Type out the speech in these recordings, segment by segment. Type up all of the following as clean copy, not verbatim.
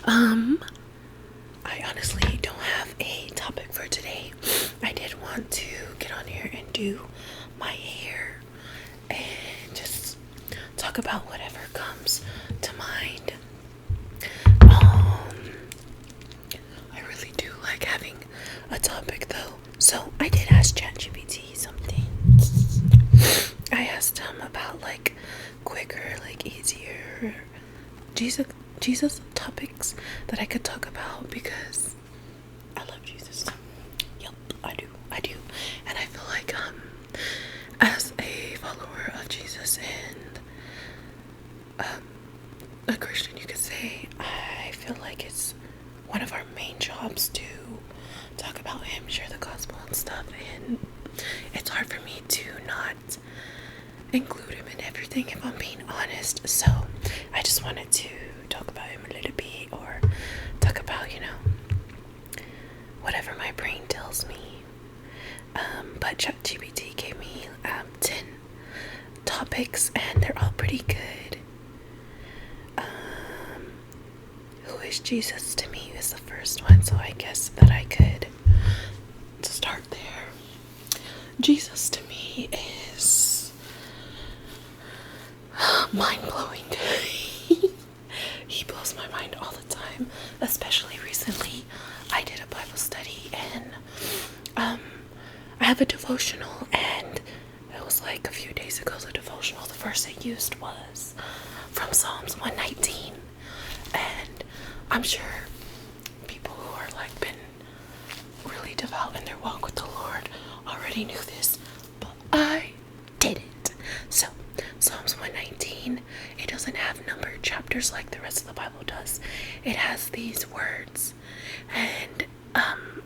I honestly don't have a topic for today. I did want to get on here and do my hair and just talk about whatever comes to mind. I really do like having a topic though. So I did ask ChatGPT something. I asked him about like quicker, like easier Jesus topics that I could talk about because I love Jesus. Yep, I do. And I feel like as a follower of Jesus and a Christian, you could say, I feel like it's one of our main jobs to talk about him, share the gospel and stuff, and it's hard for me to not include him in everything if I'm being honest. So I just wanted to talk about him a little bit, or talk about, whatever my brain tells me. But ChatGPT gave me 10 topics and they're all pretty good. Who is Jesus to me is the first one, so I guess that I could start there. Jesus to me is mind-blowing. He blows my mind all the time, especially recently. I did a Bible study and I have a devotional, and it was like a few days ago. The devotional, the verse I used was from Psalms 119, and I'm sure people who are like been really devout in their walk with the Lord already knew this, but I didn't. So Psalms 119, it doesn't have numbered chapters like the rest of the Bible does. It has these words, and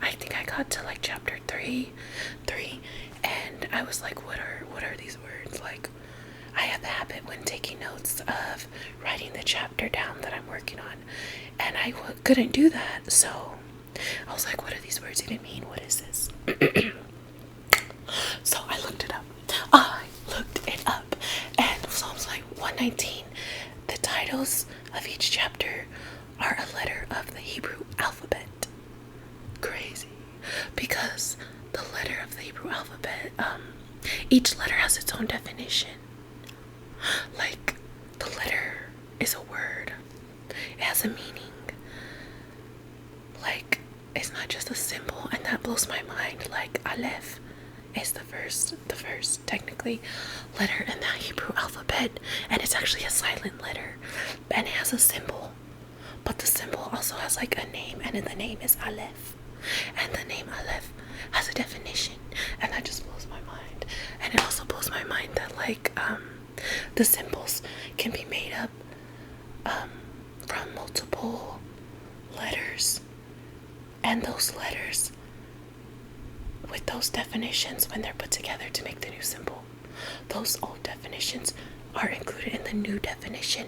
I think I got to like chapter 3, and I was like, what are these words? Like, I have the habit when taking notes of writing the chapter down that I'm working on, and I couldn't do that. So I was like, what do these words even mean? What is this? So I looked it up. And Psalms like 119, the titles of each chapter are a letter of the Hebrew alphabet. Crazy. Because the letter of the Hebrew alphabet, each letter has its own definition. Like, the letter is a word. It has a meaning. Like, it's not just a symbol, and that blows my mind. Like, Aleph is the first technically letter in the Hebrew alphabet, and it's actually a silent letter, and it has a symbol, but the symbol also has like a name, and then the name is Aleph, and the name Aleph has a definition, and that just blows my mind. And it also blows my mind that like the symbols can be made up from multiple letters, and those letters with those definitions, when they're put together to make the new symbol, those old definitions are included in the new definition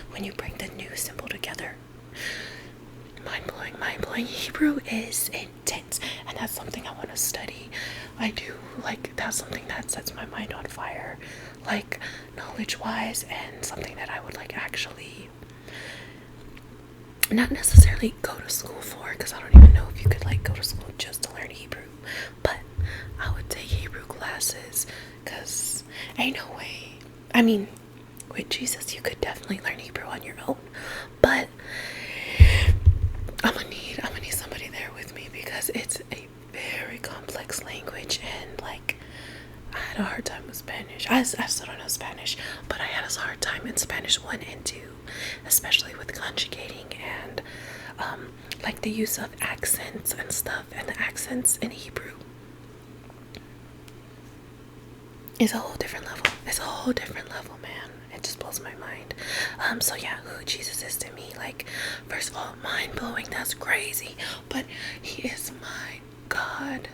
when you bring the new symbol together. Mind-blowing. Hebrew is intense, and that's something I want to study. I do, like, that's something that sets my mind on fire, like, knowledge-wise, and something that I would like actually not necessarily go to school for, because I don't even know if you could like go to school just to learn Hebrew, but I would take Hebrew classes, because ain't no way. I mean, with Jesus you could definitely learn Hebrew on your own, but I'm gonna need somebody there with me, because it's a very complex language, and like I had a hard time with Spanish. I still don't know Spanish, but I had a hard time in Spanish 1 and 2, especially with conjugating and like the use of accents and stuff. And the accents in Hebrew is a whole different level. It's a whole different level, man. It just blows my mind. So yeah, who Jesus is to me, like, first of all, mind-blowing. That's crazy, but he is my God.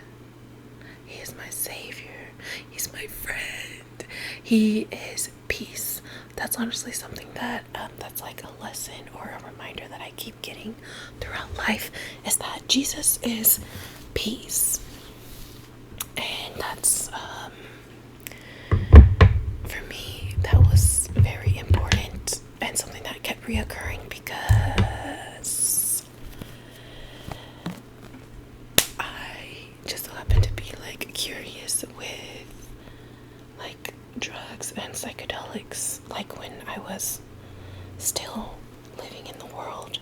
He is my savior. He's my friend. He is peace. That's honestly something that that's like a lesson or a reminder that I keep getting throughout life, is that Jesus is peace. And that's for me, that was very important and something that kept reoccurring, because curious with like drugs and psychedelics, like when I was still living in the world.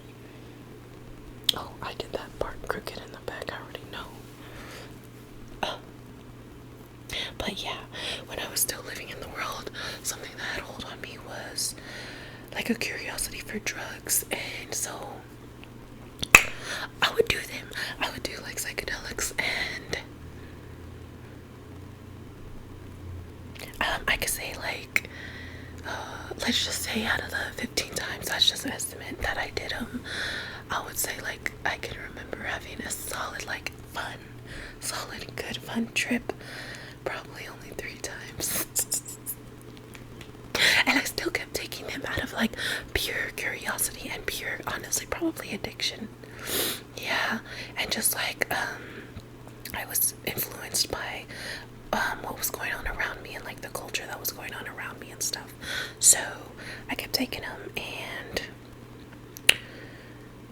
Oh, I did that part crooked in the back, I already know. But yeah, when I was still living in the world, something that had hold on me was like a curiosity for drugs, and so I would do them. I would do like psychedelics, and I could say like let's just say out of the 15 times, that's just an estimate, that I did them, I would say like I can remember having a solid like solid good fun trip probably only 3 times. And I still kept taking them out of like pure curiosity and pure, honestly, probably addiction. Yeah, and just like I was influenced by what was going on around me and like the culture that was going on around me and stuff. So I kept taking them, and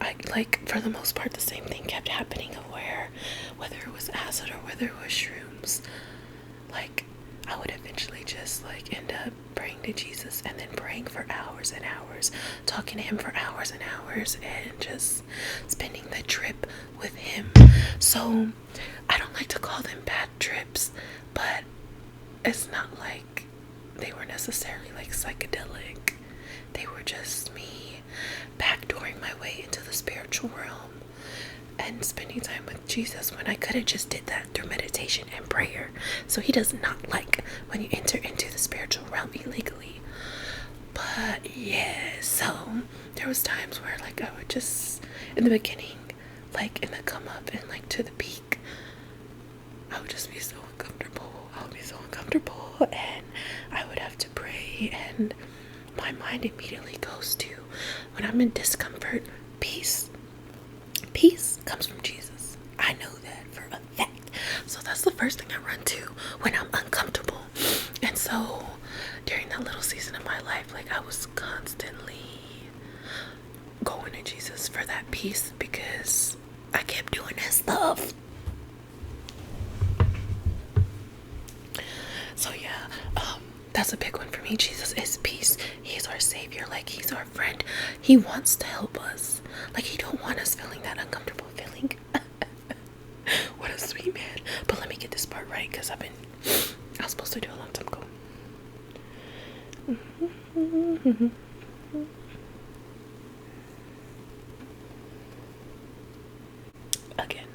I like for the most part the same thing kept happening, of where whether it was acid or whether it was shrooms, like I would eventually just like end up praying to Jesus, and then praying for hours and hours, talking to him for hours and hours, and just spending the trip with him. So I don't like to call them bad trips, but it's not like they were necessarily like psychedelic. They were just me backdooring my way into the spiritual realm and spending time with Jesus, when I could have just did that through meditation and prayer. So he does not like when you enter into the spiritual realm illegally. But yeah, so there was times where like I would just, in the beginning, like in the come up and like to the peak, I would just be so uncomfortable. I would be so uncomfortable, and I would have to pray, and my mind immediately goes to, when I'm in discomfort, peace. Peace comes from Jesus. I know that for a fact. So that's the first thing I run to when I'm uncomfortable. And so during that little season of my life, like I was constantly going to Jesus for that peace, because I kept doing that stuff. So yeah, that's a big one for me. Jesus is peace. He's our savior. Like he's our friend. He wants to help us. Like he don't want us feeling that uncomfortable feeling. What a sweet man. But let me get this part right, because I was supposed to do a long time ago. Again.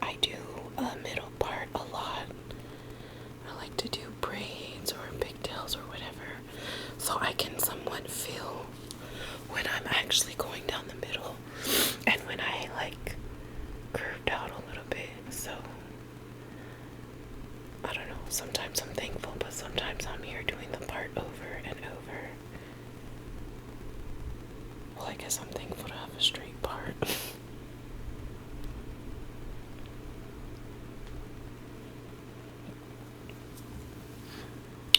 I do a middle part a lot. I like to do braids or pigtails or whatever, so I can somewhat feel when I'm actually going down the middle and when I like curved out a little bit. So I don't know, sometimes I'm thankful, but sometimes I'm here doing the part over and over. Well, I guess I'm thankful to have a straight part.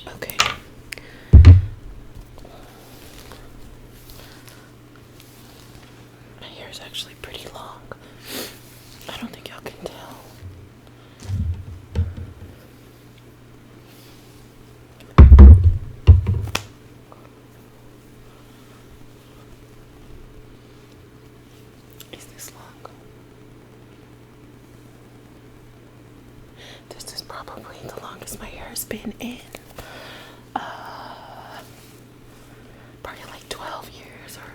Okay. My hair is actually pretty long. I don't think y'all can tell. Is this long? This is probably the longest my hair has been in probably like 12 years or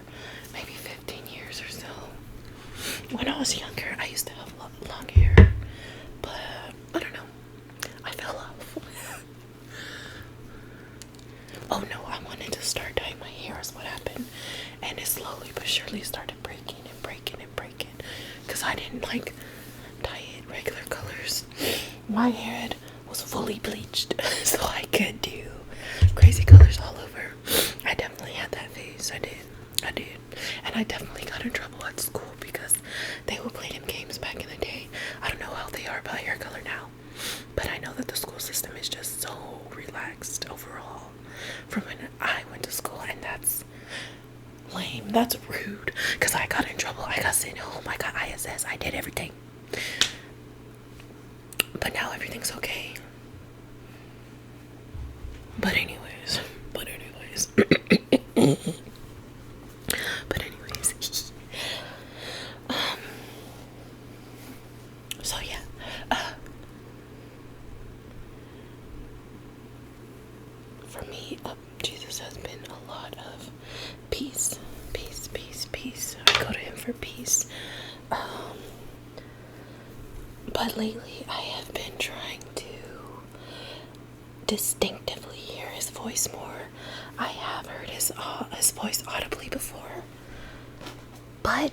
maybe 15 years or so. When I was younger, I used to have long hair, but I don't know, I fell off. Oh no, I wanted to start dyeing my hair is what happened, and it slowly but surely started breaking and breaking and breaking, because I didn't like dye it regular colors. My head was fully bleached, so I could do crazy colors all over. I definitely had that phase. I did. And I definitely got in trouble at school because they were playing games back in the day. I don't know how they are about hair color now, but I know that the school system is just so relaxed overall from when I went to school, and that's lame. That's rude. Because I got in trouble. I got sent home. I got ISS. I did everything. But now everything's okay. But anyways. But anyways. So yeah. For me, Jesus has been a lot of peace. I go to him for peace. But lately I have been trying to distinctively hear his voice more. I have heard his voice audibly before, but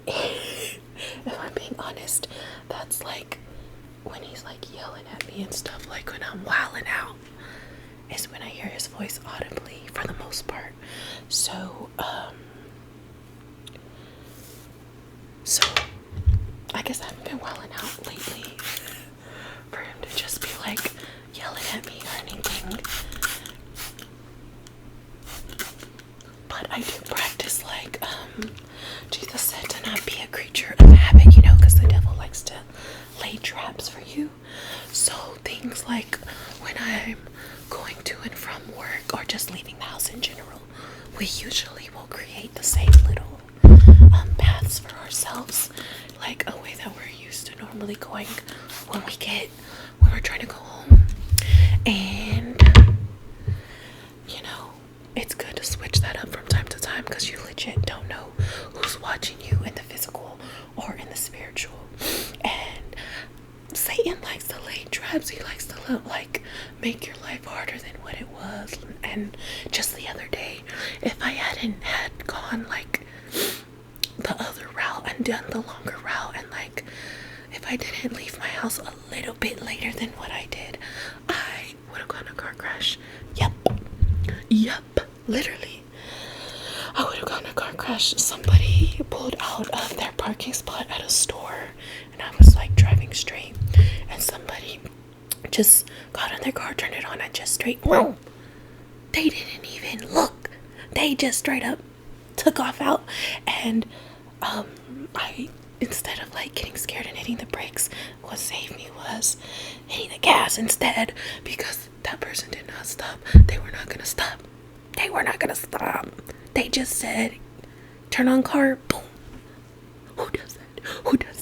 if I'm being honest, that's like when he's like yelling at me and stuff, like when I'm wilding out, is when I hear his voice audibly for the most part. So I guess I haven't been wilding out lately for him to just be like yelling at me or anything. But I do practice, like Jesus said, to not be a creature of habit, you know, because the devil likes to lay traps for you. So things like when I'm going to and from work or just leaving the house in general, we usually will create the same little paths for ourselves, like a way that we're used to normally going when we're trying to go home. And you know, it's good to switch that up from time to time, because you legit don't know who's watching you in the physical or in the spiritual. And Satan likes to lay traps. He likes to like make your life harder than what it was. And just the other day, if I hadn't had gone like the other route and done the longer route, and like if I didn't leave my house a little bit later than what I did, I would have gotten a car crash. Yep, literally. I would have gotten a car crash. Somebody pulled out of their parking spot at a store, and I was like driving straight, and somebody just got in their car, turned it on, and just straight, whoa. They didn't even look. They just straight up took off out. And I, instead of like getting scared and hitting the brakes, what saved me was hitting the gas instead, because that person did not stop. They were not gonna stop. They just said, turn on car, boom. Who does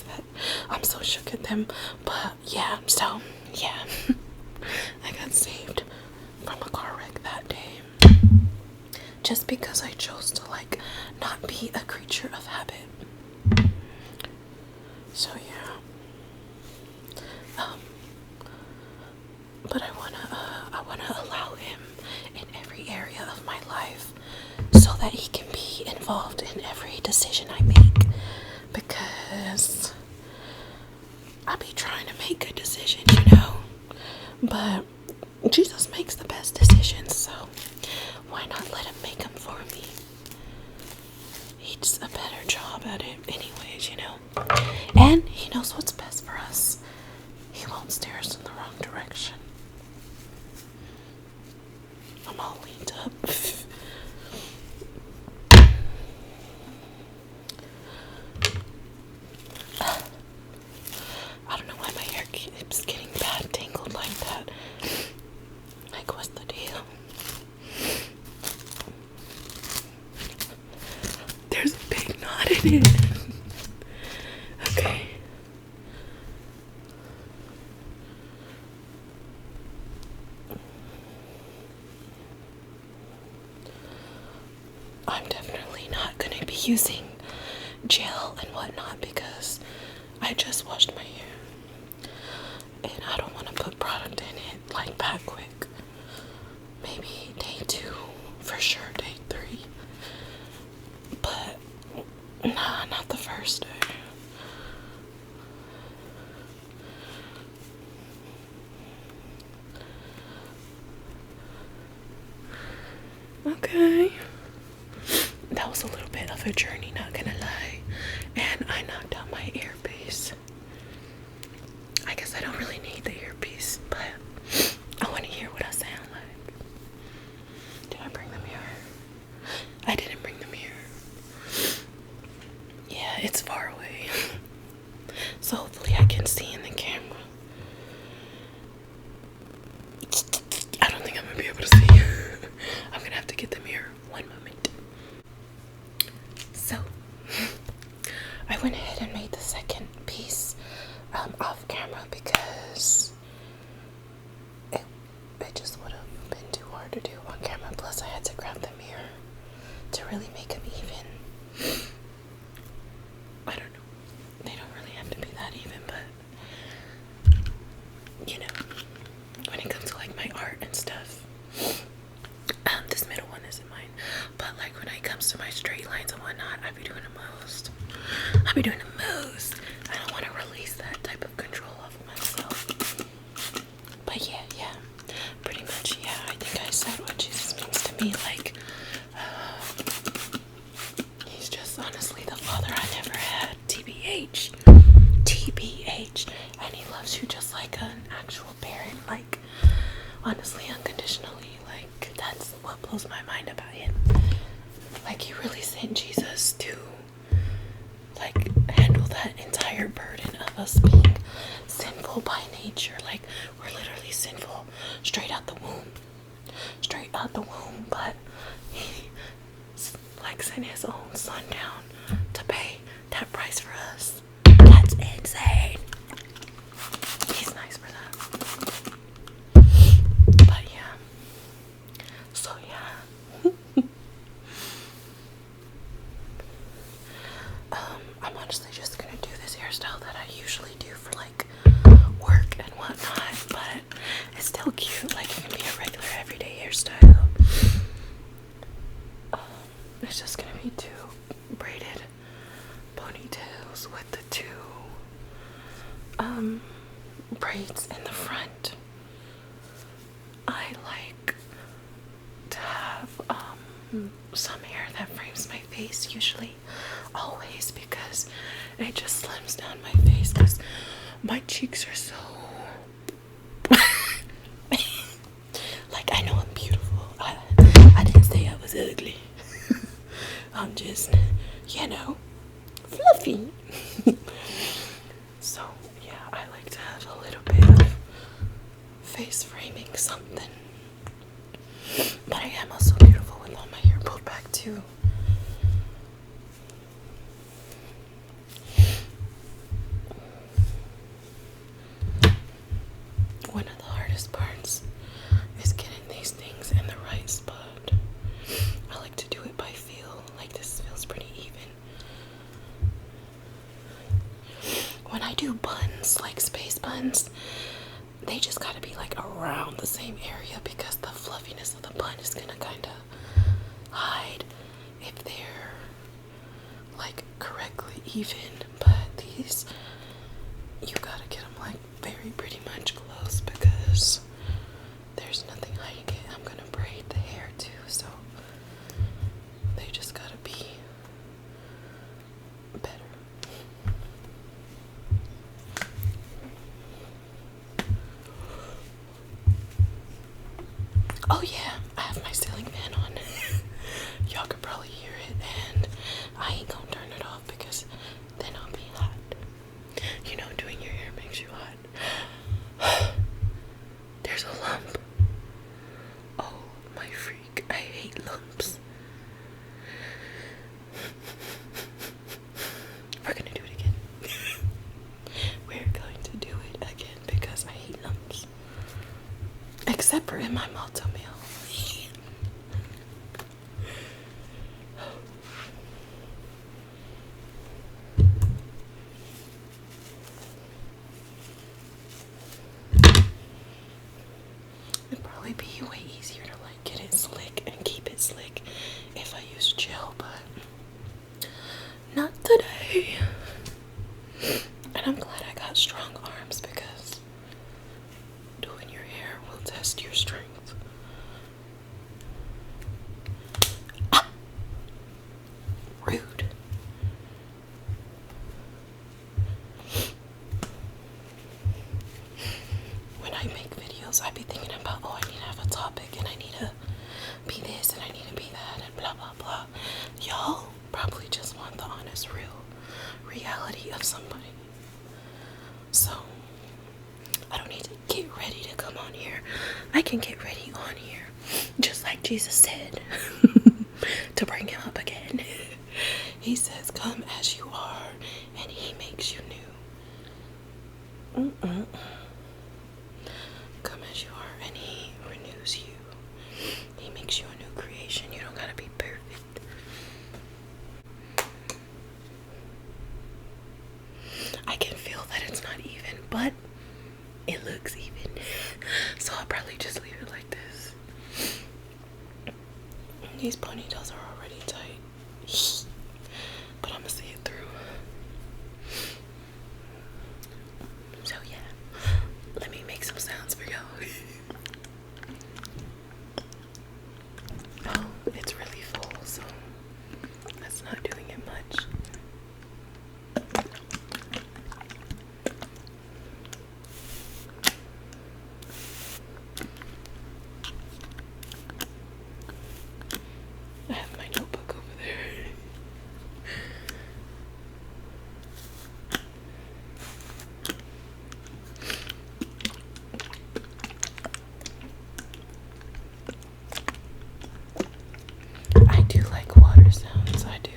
that? I'm so shook at them. But yeah, so yeah. I got saved from a car wreck that day, just because I chose to like not be a creature of habit. So yeah. But I wanna allow him in every area of my life, so that he can be involved in every decision I make, because I be trying to make good decisions, you know, but Jesus makes the best decisions, so why not let him make them for me? He does a better job at it anyways, you know, and he knows what's best for us. He won't steer us in the wrong direction. I'm all leaned up. I don't know why my hair keeps getting bad tangled like that. Like, what's the deal? There's a big knot in it. Okay. I'm definitely not going to be using gel and whatnot, because I just washed my hair and I don't want to put product in it like that quick. Maybe day 2, for sure day 3, but nah, not the first day. Okay. That was a little bit of a journey, not gonna lie. And I knocked out my earpiece. I guess I don't really need the earpiece, but I want to hear what I sound like. Did I bring the mirror? I didn't bring the had to grab the mirror to really make them even. I don't know. They don't really have to be that even, but you know, when it comes to like my art and stuff, this middle one isn't mine, but like when it comes to my straight lines and whatnot, I be doing the most. I don't want to release that type of control off of myself. But yeah, pretty much, yeah. I think I said what Jesus means to me. Like, he's just honestly the father I never had. TBH, and he loves you just like an actual parent. Like, honestly, unconditionally. Like, that's what blows my mind about him. Like, he really sent Jesus to like handle that entire burden of us being sinful by nature. Like, we're literally sinful straight out the womb, but he like sent his own son down to pay that price for us. That's insane. He's nice for that. But yeah, so yeah. I'm honestly just gonna do this hairstyle that I usually do for like work and whatnot, but it's still cute. Like, it can be a regular everyday hairstyle. It's just gonna be 2 braided ponytails with the 2 braids in the front. I like to have some hair that frames my face, usually, always, because it just slims down my face, because my cheeks are so like, I know I'm beautiful. I didn't say I was ugly. I'm just, you know, fluffy. So yeah, I like to have a little bit of face framing something. But I am also beautiful with all my hair pulled back too. One of the hardest parts is getting these things in the right spot. I like to do it by feel. Like, this feels pretty even. When I do buns, like space buns, they just gotta be like around the same area, because the fluffiness of the bun is gonna kind of hide if they're like correctly even. But these, you gotta get them like very pretty much close, because there's nothing hiding it. I'm gonna braid the hair too, so they just gotta be better. Oh yeah, I have my ceiling fan on. Y'all could probably hear it, and I ain't gonna turn it off because then I'll be hot. You know, doing your hair makes you hot. There's a lump. Oh my freak, I hate lumps. We're gonna do it again. We're going to do it again because I hate lumps. Except for in my malto meal. It'd probably be way easier to like get it slick and keep it slick if I use gel, but not today. And I'm glad I got strong arms, because doing your hair will test your strength. Ah! Rude. When I make videos, I be thinking about, oh, I need to have a topic, and I need to be this, and I need to be that, and blah, blah, blah. Y'all probably just want the honest, real reality of somebody. So, I don't need to get ready to come on here. I can get ready on here, just like Jesus said, to bring him up again. He says, come as you are, and he makes you new. Come as you are, and he renews you. He makes you a new creation. These ponytails are already tight, but I'm gonna see it through. So yeah, let me make some sounds for y'all. Oh, it's really full, so that's not doing it much. I have my notebook over there. I do like water sounds, I do.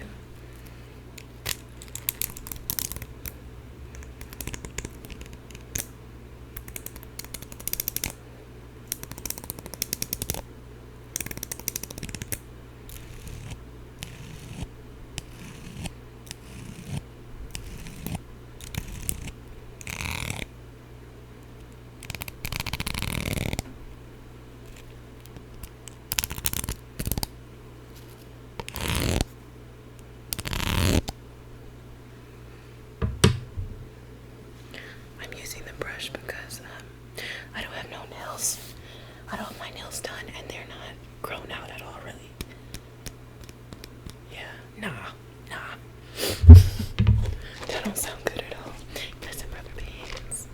I'm using the brush because I don't have no nails. I don't have my nails done and they're not grown out at all, really. Yeah, nah. That don't sound good at all. Got some rubber bands.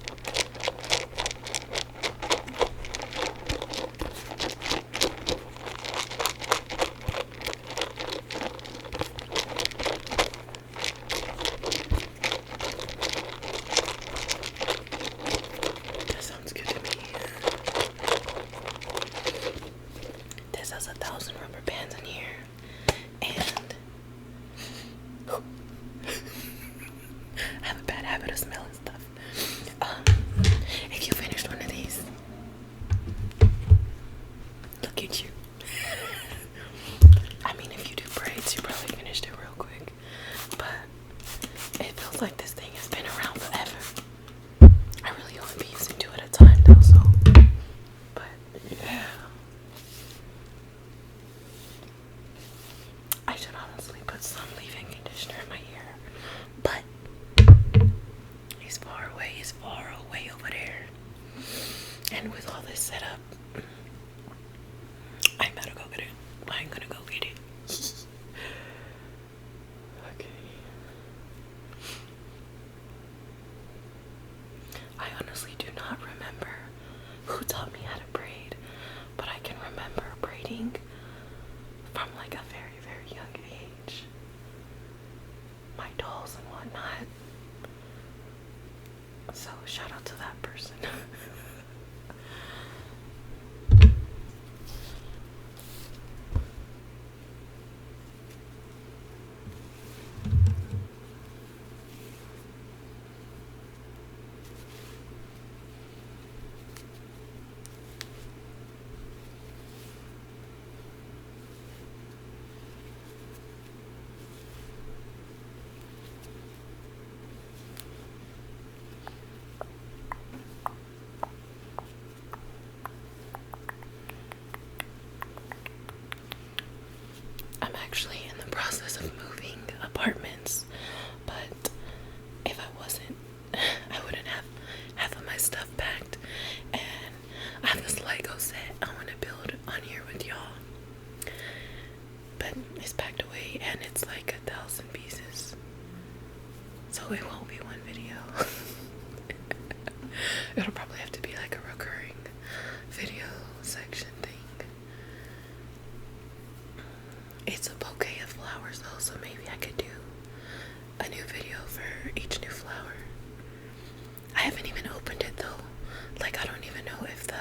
That sounds good to me. This has 1,000 rubber bands in here, and I have a bad habit of smelling stuff. If you finished one of these, look at you. I mean, if you do braids, you probably finished it real quick, but it feels like this thing has been around forever. I really only be using 2 at a time though, so, but yeah. I should honestly put some leave-in conditioner in my hair, but he's far away over there. And with all this set up, I better go get it. I ain't gonna go get it. Okay. I honestly do not remember who taught me how to braid, but I can remember braiding from like a very, very young age. My dolls and whatnot. So shout out to that person. I'm actually in the process of moving apartments, but if I wasn't, I wouldn't have half of my stuff packed. And I have this Lego set I want to build on here with y'all, but it's packed away and it's like 1,000 pieces, so it won't be one video. It'll probably have to be like a recurring video section thing. It's a bouquet of flowers though, so maybe I could do a new video for each new flower. I haven't even opened it though. Like, I don't even know if the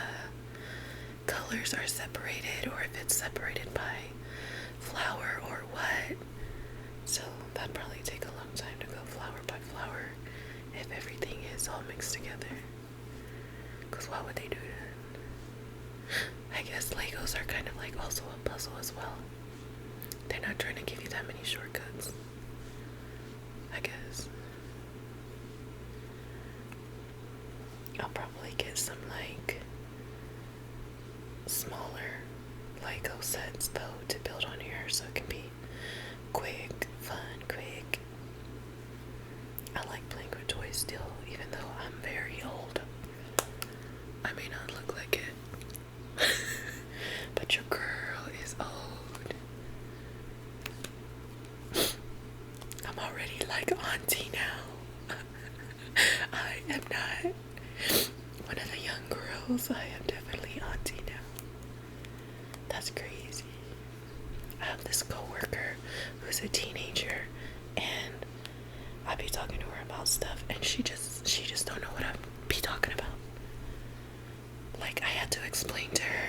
colors are separated or if it's separated by flower or what. So that'd probably take a long time to go flower by flower if everything is all mixed together. Because why would they do that? I guess Legos are kind of like also a puzzle as well. They're not trying to give you that many shortcuts, I guess. I'll probably get some like smaller Lego sets though to build on like auntie now. I am not one of the young girls. I am definitely auntie now. That's crazy. I have this coworker who's a teenager, and I be talking to her about stuff, and she just don't know what I be talking about. Like, I had to explain to her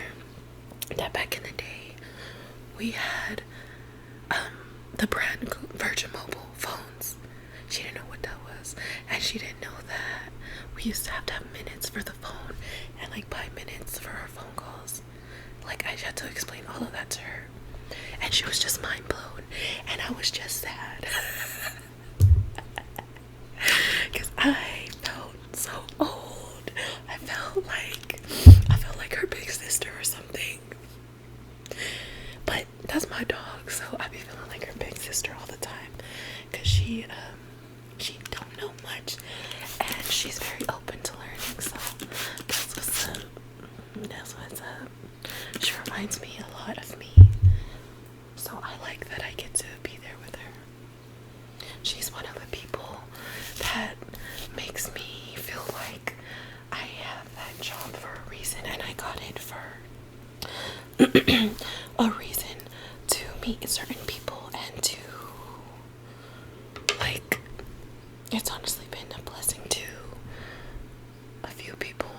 that back in the day we had the brand Virgin Mobile phones. She didn't know what that was, and she didn't know that we used to have minutes for the phone and like buy minutes for our phone calls. Like, I had to explain all of that to her, and she was just mind blown, and I was just sad because I felt so old. I felt like her big sister or something. But that's my dog, so I be feeling like her big sister all the time, because she don't know much, and she's very open to learning, so that's what's up. That's what's up. She reminds me a lot of me, so I like that I get to be there with her. She's one of the people that makes me feel like I have that job for a reason, and I got it for a reason to meet certain people and to, like, it's honestly been a blessing to a few people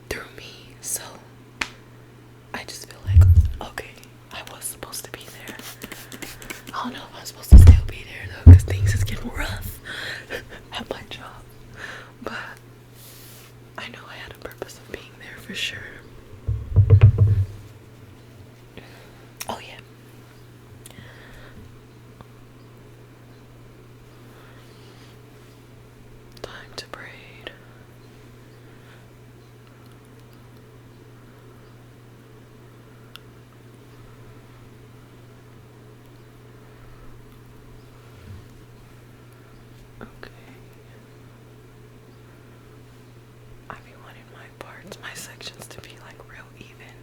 through me, so I just feel like, okay, I was supposed to be there. I don't know if I'm supposed to still be there though, because things is getting rough at my job, but I know I had a purpose of being there for sure. Oh yeah. Time to braid. Okay. I be wanting my sections to be like real even.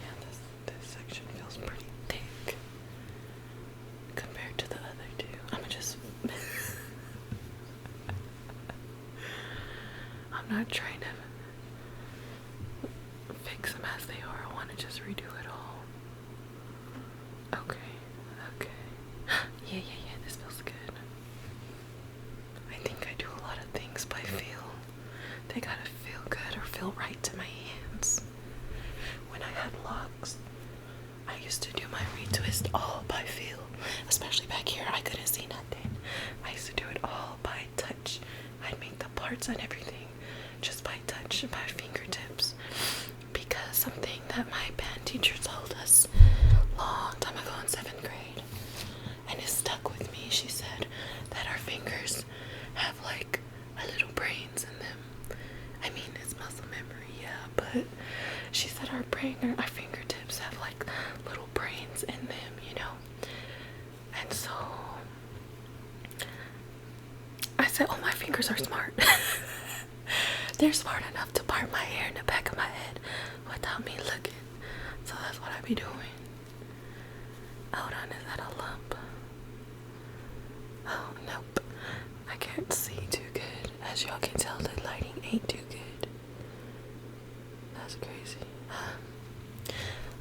Yeah, this section feels pretty thick compared to the other two. I'm just I'm not trying to fix them as they are. I want to just redo it all. Okay. Yeah, this feels good. I think I do a lot of things by feel. They gotta feel good or feel right to my hands. When I had locks, I used to do my retwist all by feel. Especially back here, I couldn't see nothing. I used to do it all by touch. I'd make the parts and everything just by touch, by fingertips. Because something that my band teacher told us long time ago in 7th grade, and it stuck with me. She said that our fingers have like a little brains in them. I mean, it's muscle memory, yeah, but she said our fingertips have like little brains in them, you know. And so I said, oh, my fingers are smart. They're smart enough to part my hair in the back of my head without me looking. So that's what I be doing. Hold on, is that a lump? Oh, nope. I can't see too good. As y'all can tell, the lighting ain't too good. That's crazy.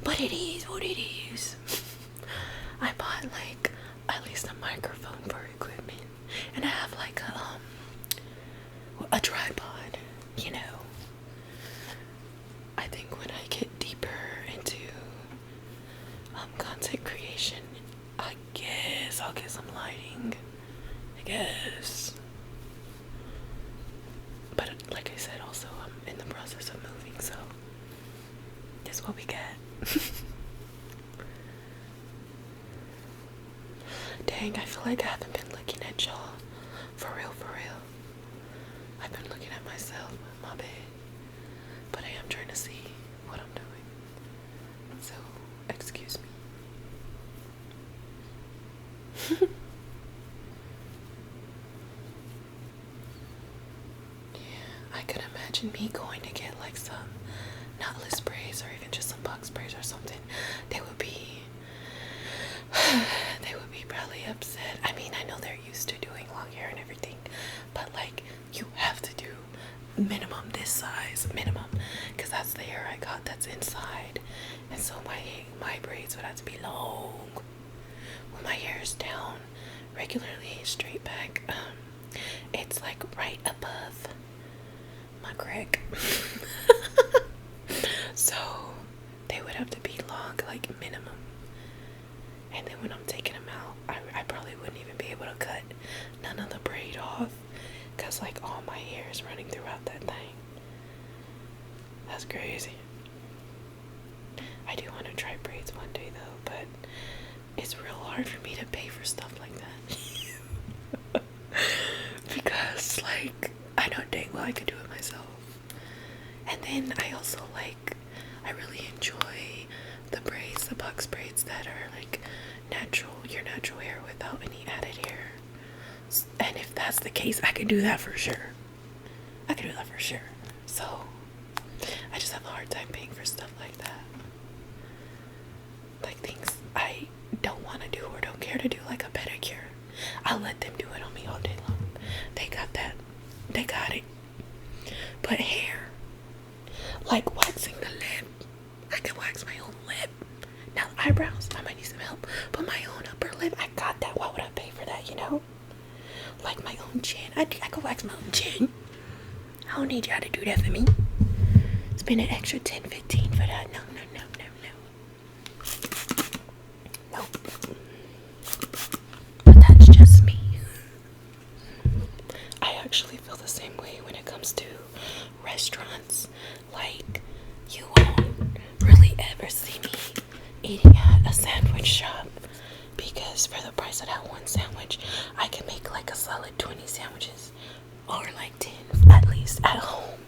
But it is what it is. I bought like at least a microphone for equipment, and I have like a tripod, you know. I think when I get deeper into content creation, I guess I'll get some lighting. I guess. But like I said, also I'm in the process of moving, so that's what we got. Dang, I feel like I haven't been looking at y'all. For real. I've been looking at myself, my bad. But I am trying to see what I'm doing. So, excuse me. I could imagine me going to get like some knotless braids or even just some box braids or something. They would be really upset. I mean, I know they're used to doing long hair and everything, but like you have to do minimum this size, minimum, because that's the hair I got that's inside, and so my braids would have to be long. When my hair is down regularly straight back, it's like right above my crack. So they would have to be long, like minimum. And then when I'm taking them out, I probably wouldn't even be able to cut none of the braid off, because like all my hair is running throughout that thing. That's crazy. I do want to try braids one day though, but it's real hard for me to pay for stuff like that. Because like I know dang well I could do it myself. And then I also I really enjoy the braids, the box braids that are like natural, your natural hair without any added hair. And if that's the case, I could do that for sure. I could do that for sure. So I just have a hard time paying for stuff like that. Like things I don't want to do or don't care to do, like a pedicure. I'll let them do it on me all day long. They got that. They got it. But hair, like waxing the lip, I can wax my own lip. Now eyebrows, I might need some help. But my own upper lip, I got that. Why would I pay for that, you know? Like my own chin. I could wax my own chin. I don't need y'all to do that for me. Spend an extra 10, 15 for that. No. Nope. But that's just me. I actually feel the same way when it comes to restaurants. Like, you won't really ever see me eating at a sandwich shop, because for the price of that one sandwich, I can make like a solid 20 sandwiches, or like 10 at least at home.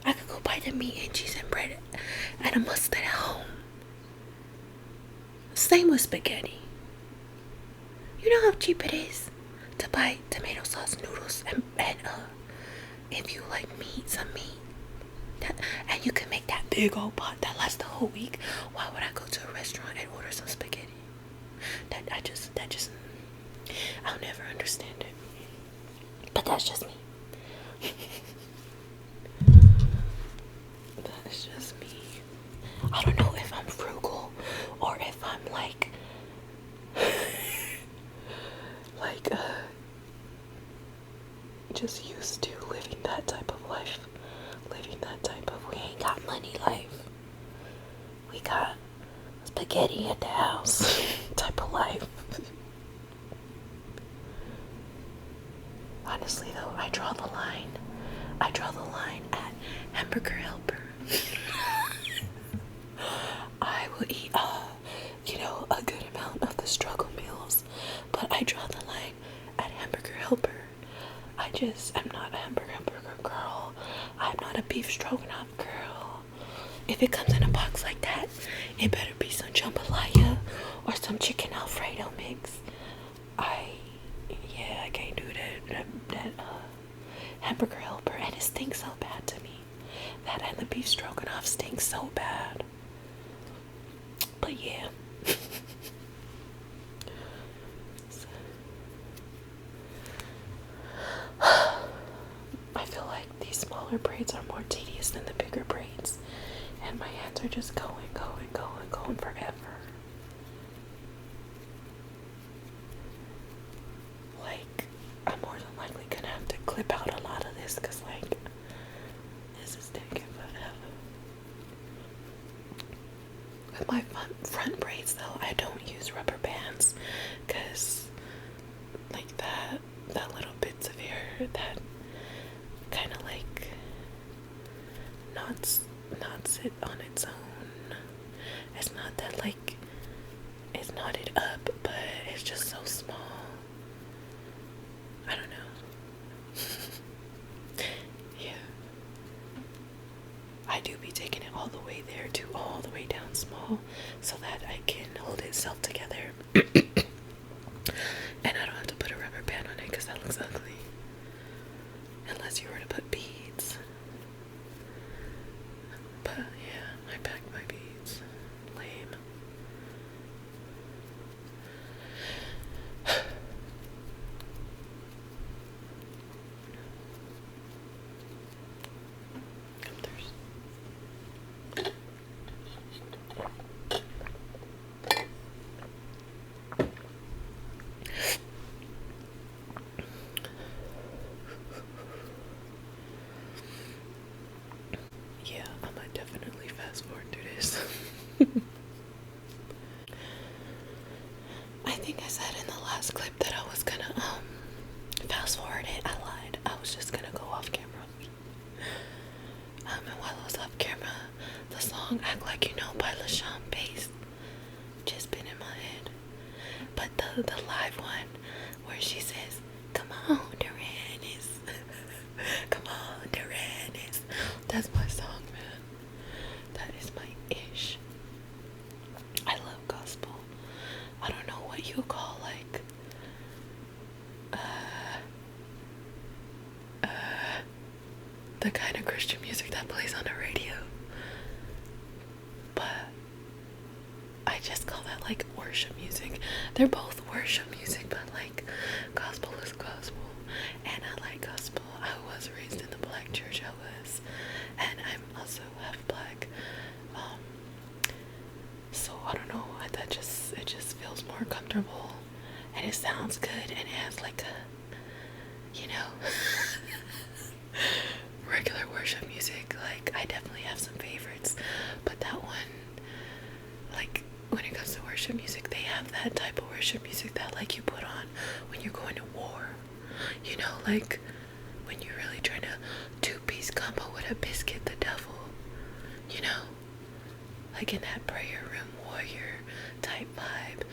I could go buy the meat and cheese and bread and a mustard at home. Same with spaghetti. You know how cheap it is to buy tomato sauce noodles and if you like meat, some meat. And you can make that big old pot that lasts the whole week. Why would I go to a restaurant and order some spaghetti? I'll never understand it. But that's just me. That's just me. I don't know if I'm frugal or if I'm like just used to living that type of life. Living that type of we ain't got money life. We got spaghetti at the house type of life. Honestly though, I draw the line at Hamburger Helper. I will eat a good amount of the struggle meals, but I draw the line at Hamburger Helper. I'm not a hamburger girl. I'm not a beef stroganoff girl. If it comes in a box like that, it better be some jambalaya or some chicken Alfredo mix. I can't do that Hamburger Helper, and it stinks so bad to me. That and the beef stroganoff stinks so bad. But yeah. I feel like these smaller braids are more tedious than the bigger braids, and my hands are just going forever. Like, I'm more than likely gonna have to clip out a lot of this, because like this is taking forever. With my front braids though, I don't use rubber bands, because like that little bits of hair that kind of like knots it on its own. It's not that like it's knotted up, but it's just so small. I don't know. Yeah. I do be taking it all the way there to all the way down small, so that I can hold itself together. And I don't have to put a rubber band on it, because that looks ugly. Unless you were to put beads. But yeah, I packed my beads. Lame. I think I said in the last clip that I was gonna fast forward it. I lied. I was just gonna go off camera. And while I was off camera, the song "Act Like You Know" by LaShawn Pace just been in my head. But the live one where she says, "Come on, Duranis." Come on, Duranis. That's my song, man. That is my ish. I love gospel. I don't know what you call like the kind of Christian music that plays on the radio, but I just call that like worship music. They're both worship music, but like gospel is gospel, and I like gospel. I was raised in the black church. And I'm also half black. So I don't know. It just feels more comfortable, and it sounds good, and it has like a, regular worship music. Like I definitely have some favorites, but that one, like when it comes to worship music, they have that type of worship music that like you put on when you're going to war. Like when you're really trying to two-piece combo with a biscuit, the devil. Like in that prayer room warrior type vibe.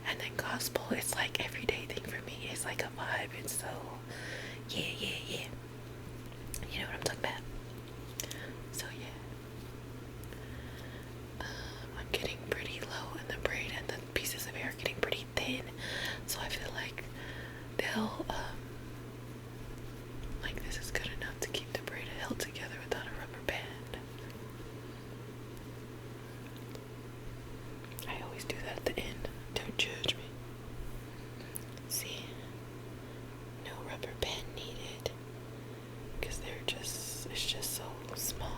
And then gospel, it's like everyday thing for me. It's like a vibe. It's so yeah. You know what I'm talking about? So yeah. I'm getting pretty low in the braid, and the pieces of hair are getting pretty thin. So I feel like they'll like this is good enough to keep the braid held together without a rubber band. I always do that at the end. Don't judge me. See? No rubber band needed. Because it's just so small.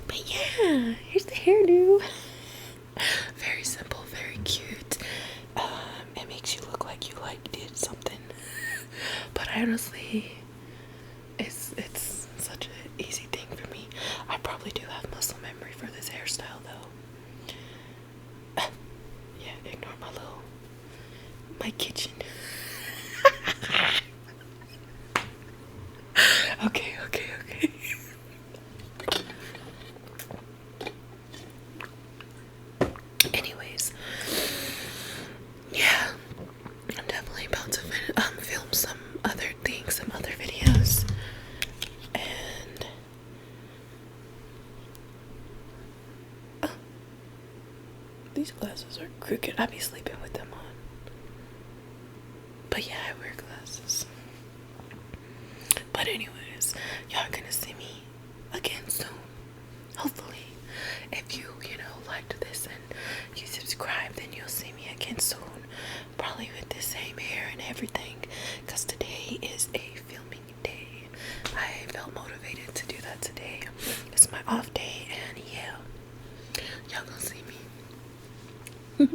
But yeah, here's the hairdo. Very simple, very cute. It makes you look like you like did something. But honestly, it's such an easy thing for me. I probably do have muscle memory for this hairstyle though. Yeah, ignore my kitchen. Okay. Anyways, yeah, I'm definitely about to film some other things, some other videos, and these glasses are crooked. I be sleeping with them on. But yeah, I wear glasses. But anyways, y'all gonna see me again soon. Hopefully. If you liked this and you subscribe, then you'll see me again soon. Probably with the same hair and everything. Because today is a filming day. I felt motivated to do that today. It's my off day, and yeah. Y'all gonna see me.